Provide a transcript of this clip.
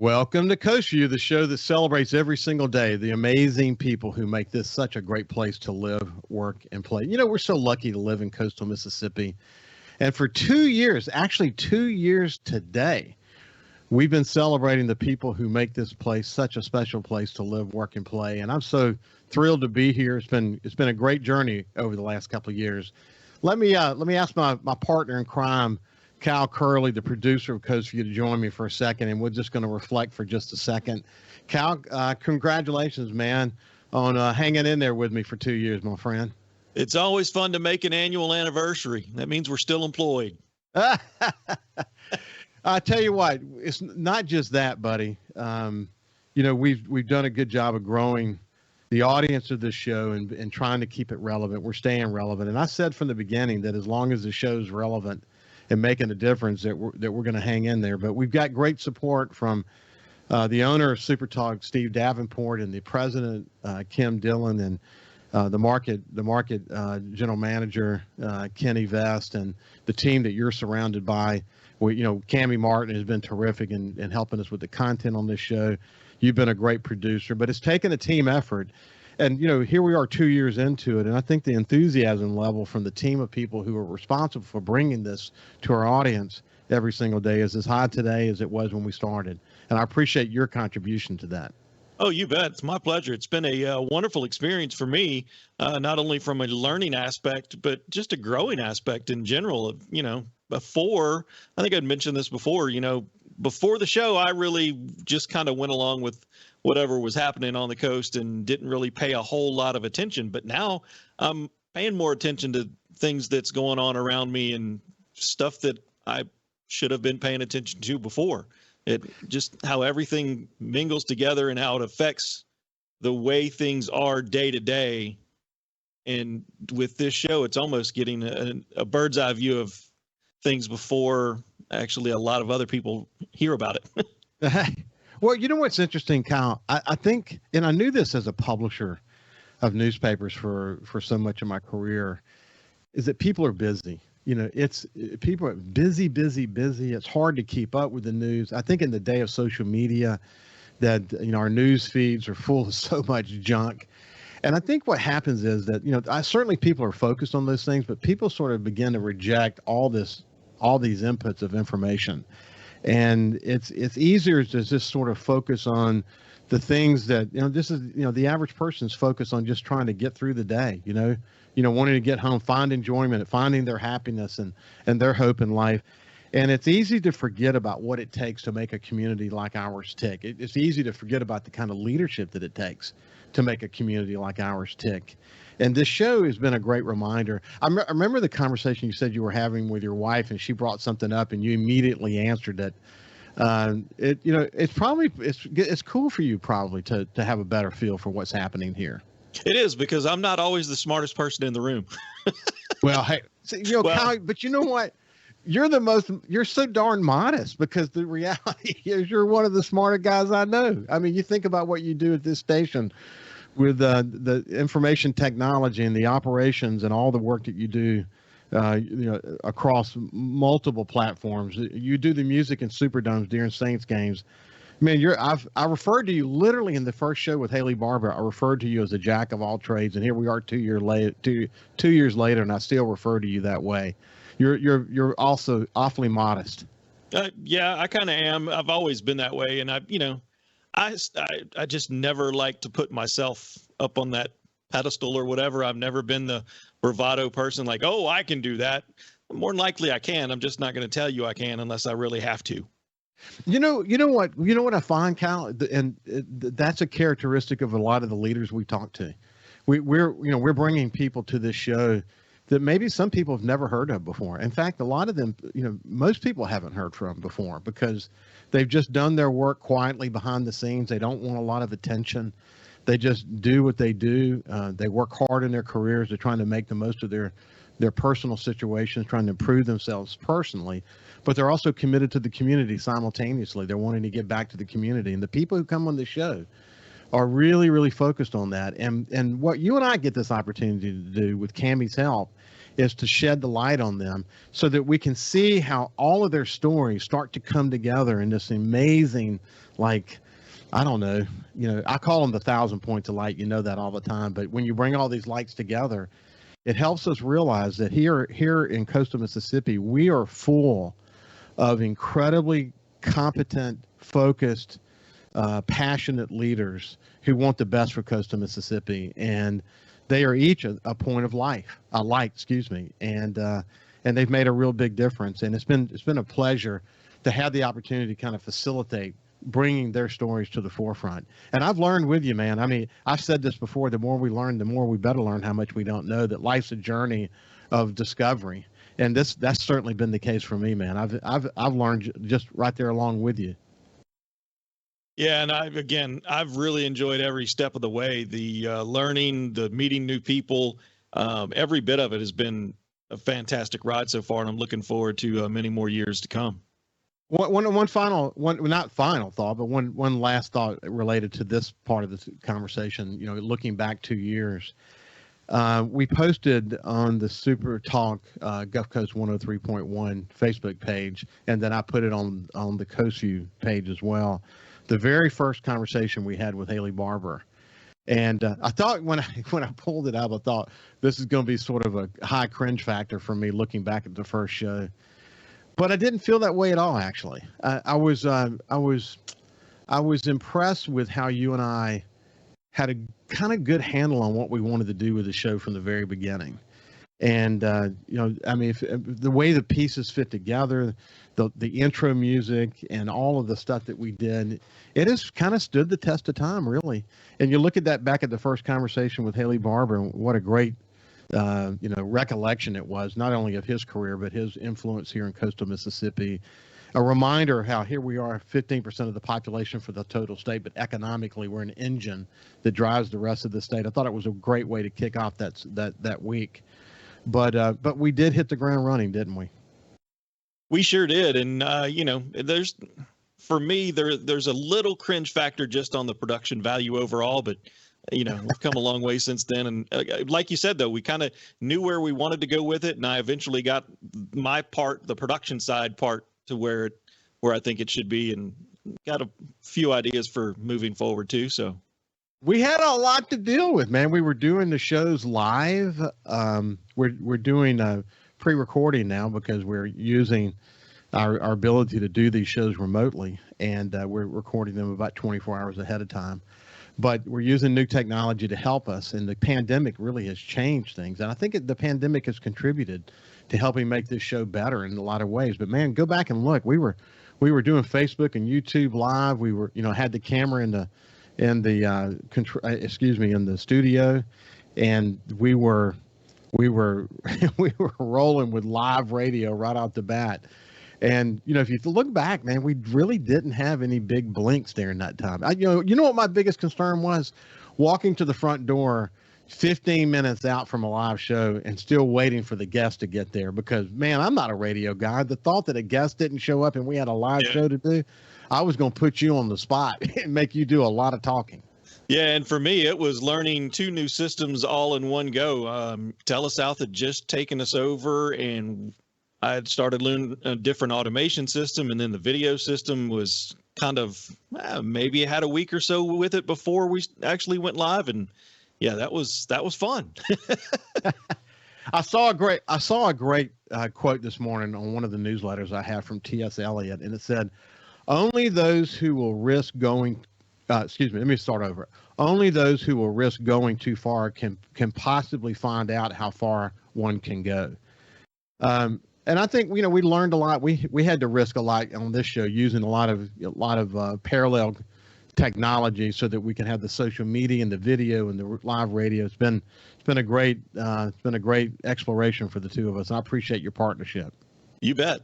Welcome to Coast Vue, the show that celebrates every single day the amazing people who make this such a great place to live, work, and play. You know, we're so lucky to live in coastal Mississippi. And for 2 years, actually 2 years today, we've been celebrating the people who make this place such a special place to live, work, and play. And I'm so thrilled to be here. It's been a great journey over the last couple of years. Let me ask my partner in crime, Cal Curley, the producer of Coast Vue, to join me for a second, and we're just going to reflect for just a second. Cal, congratulations, man, on hanging in there with me for 2 years, my friend. It's always fun to make an annual anniversary. That means we're still employed. I tell you what, it's not just that, buddy. You know, we've done a good job of growing the audience of this show and trying to keep it relevant. We're staying relevant, and I said from the beginning that as long as the show's relevant and making a difference, that we're going to hang in there. But we've got great support from the owner of SuperTalk, Steve Davenport, and the president, Kim Dillon, and the market general manager, Kenny Vest, and the team that you're surrounded by. You know, Cammie Martin has been terrific in helping us with the content on this show. You've been a great producer, but it's taken a team effort. And, you know, here we are 2 years into it, and I think the enthusiasm level from the team of people who are responsible for bringing this to our audience every single day is as high today as it was when we started. And I appreciate your contribution to that. Oh, you bet. It's my pleasure. It's been a wonderful experience for me, not only from a learning aspect, but just a growing aspect in general. You know, I think I'd mentioned this before, you know, before the show, I really just kind of went along with whatever was happening on the coast and didn't really pay a whole lot of attention. But now I'm paying more attention to things that's going on around me and stuff that I should have been paying attention to before. It just how everything mingles together and how it affects the way things are day to day. And with this show, it's almost getting a bird's eye view of things before actually a lot of other people hear about it. Well, you know what's interesting, Kyle? I think, and I knew this as a publisher of newspapers for so much of my career, is that people are busy. You know, people are busy. It's hard to keep up with the news. I think in the day of social media that, you know, our news feeds are full of so much junk. And I think what happens is that, you know, certainly people are focused on those things, but people sort of begin to reject all these inputs of information. And it's easier to just sort of focus on the things that, you know, the average person's focused on just trying to get through the day, you know, wanting to get home, find enjoyment, finding their happiness and their hope in life. And it's easy to forget about what it takes to make a community like ours tick. It's easy to forget about the kind of leadership that it takes to make a community like ours tick. And this show has been a great reminder. I remember the conversation you said you were having with your wife, and she brought something up, and you immediately answered it. It's cool for you probably to have a better feel for what's happening here. It is, because I'm not always the smartest person in the room. Well, hey, Kyle, but you know what? You're so darn modest, because the reality is you're one of the smarter guys I know. I mean, you think about what you do at this station with the information technology and the operations and all the work that you do, across multiple platforms. You do the music in Superdomes during Saints games. Man, I referred to you literally in the first show with Haley Barber. I referred to you as a jack of all trades, and here we are 2 years later, and I still refer to you that way. You're also awfully modest. Yeah, I kind of am. I've always been that way, and I just never like to put myself up on that pedestal or whatever. I've never been the bravado person like, oh, I can do that. More than likely I can. I'm just not going to tell you I can unless I really have to. You know what I find, Cal, and that's a characteristic of a lot of the leaders we talk to. We're bringing people to this show that maybe some people have never heard of before. In fact, a lot of them, most people haven't heard from before, because they've just done their work quietly behind the scenes. They don't want a lot of attention. They just do what they do. They work hard in their careers. They're trying to make the most of their personal situations, trying to improve themselves personally, but they're also committed to the community simultaneously. They're wanting to get back to the community. And the people who come on the show are really, really focused on that. And what you and I get this opportunity to do with Cammie's help is to shed the light on them so that we can see how all of their stories start to come together in this amazing, like, I don't know, I call them the 1,000 points of light. You know that all the time. But when you bring all these lights together, it helps us realize that here in coastal Mississippi, we are full of incredibly competent, focused, passionate leaders who want the best for coastal Mississippi, and they are each a point of light, and they've made a real big difference. And it's been a pleasure to have the opportunity to kind of facilitate bringing their stories to the forefront. And I've learned with you, man. I mean, I've said this before, the more we learn, the more we better learn how much we don't know, that life's a journey of discovery. And that's certainly been the case for me, man. I've learned just right there along with you. Yeah, and I've really enjoyed every step of the way. The learning, the meeting new people, every bit of it has been a fantastic ride so far, and I'm looking forward to many more years to come. One not final thought, but one last thought related to this part of the conversation. Looking back 2 years, we posted on the SuperTalk Gulf Coast 103.1 Facebook page, and then I put it on the Coast Vue page as well. The very first conversation we had with Haley Barber. And I thought when I pulled it up, I thought this is going to be sort of a high cringe factor for me looking back at the first show. But I didn't feel that way at all, actually. I was impressed with how you and I had a kind of good handle on what we wanted to do with the show from the very beginning. And, I mean, if the way the pieces fit together, the intro music and all of the stuff that we did, it has kind of stood the test of time, really. And you look at that back at the first conversation with Haley Barber, and what a great, recollection it was, not only of his career, but his influence here in coastal Mississippi. A reminder how here we are, 15% of the population for the total state, but economically we're an engine that drives the rest of the state. I thought it was a great way to kick off that week. But we did hit the ground running, didn't we? We sure did. And, there's a little cringe factor just on the production value overall, but, we've come a long way since then. And like you said, though, we kind of knew where we wanted to go with it. And I eventually got my part, the production side part, to where I think it should be, and got a few ideas for moving forward too. So we had a lot to deal with, man. We were doing the shows live. We're doing pre-recording now because we're using our ability to do these shows remotely, and we're recording them about 24 hours ahead of time. But we're using new technology to help us, and the pandemic really has changed things. And I think the pandemic has contributed to helping make this show better in a lot of ways. But man, go back and look. We were doing Facebook and YouTube live. We were, had the camera in the studio, and we were rolling with live radio right off the bat. And if you look back, man, we really didn't have any big blinks during that time. You know what my biggest concern was? Walking to the front door 15 minutes out from a live show and still waiting for the guest to get there, because, man, I'm not a radio guy. The thought that a guest didn't show up and we had a live show to do, I was going to put you on the spot and make you do a lot of talking. Yeah, and for me, it was learning 2 new systems all in one go. Telesouth had just taken us over, and I had started learning a different automation system, and then the video system was kind of maybe I had a week or so with it before we actually went live, and yeah, that was fun. I saw a great quote this morning on one of the newsletters I have from T.S. Eliot, and it said, "Only those who will risk going." Excuse me. Let me start over. Only those who will risk going too far can possibly find out how far one can go. And I think we learned a lot. We had to risk a lot on this show, using a lot of parallel technology so that we can have the social media and the video and the live radio. It's been a great exploration for the two of us. I appreciate your partnership. You bet.